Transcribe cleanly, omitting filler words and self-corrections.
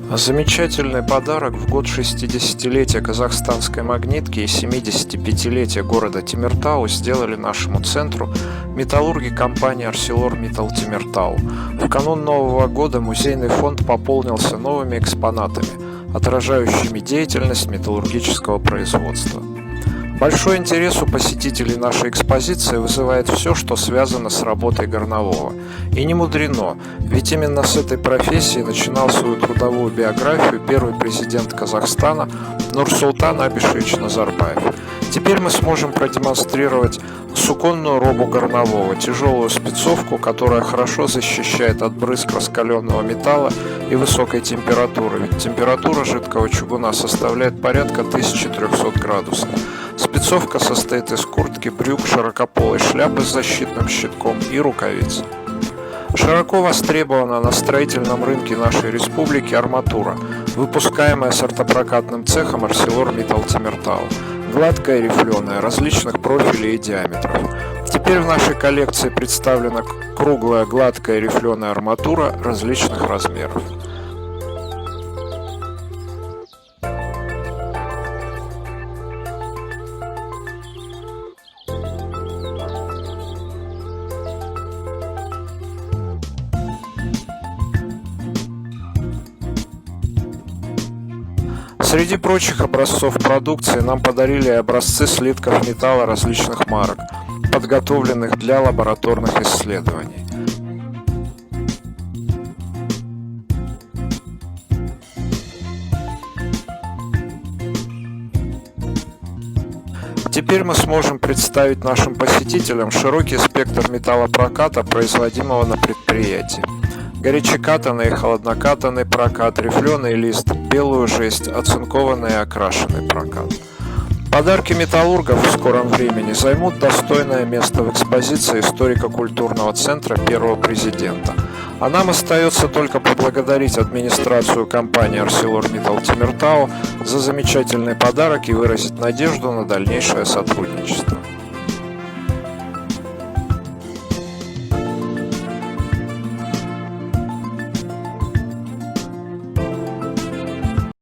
Замечательный подарок в год 60-летия казахстанской магнитки и 75-летия города Темиртау сделали нашему центру металлурги компании ArcelorMittal Темиртау. В канун Нового года музейный фонд пополнился новыми экспонатами, отражающими деятельность металлургического производства. Большой интерес у посетителей нашей экспозиции вызывает все, что связано с работой горнового. И не мудрено, ведь именно с этой профессии начинал свою трудовую биографию первый президент Казахстана Нурсултан Абишевич Назарбаев. Теперь мы сможем продемонстрировать суконную робу горнового, тяжелую спецовку, которая хорошо защищает от брызг раскаленного металла и высокой температуры, ведь температура жидкого чугуна составляет порядка 1300 градусов. Спецовка состоит из куртки, брюк, широкополой шляпы с защитным щитком и рукавиц. Широко востребована на строительном рынке нашей республики арматура, выпускаемая сортопрокатным цехом ArcelorMittal Темиртау. Гладкая и рифленая, различных профилей и диаметров. Теперь в нашей коллекции представлена круглая, гладкая и рифленая арматура различных размеров. Среди прочих образцов продукции нам подарили образцы слитков металла различных марок, подготовленных для лабораторных исследований. Теперь мы сможем представить нашим посетителям широкий спектр металлопроката, производимого на предприятии. Горячекатанный и холоднокатанный прокат, рифленый лист, белую жесть, оцинкованный и окрашенный прокат. Подарки металлургов в скором времени займут достойное место в экспозиции историко-культурного центра первого президента. А нам остается только поблагодарить администрацию компании ArcelorMittal Темиртау за замечательный подарок и выразить надежду на дальнейшее сотрудничество.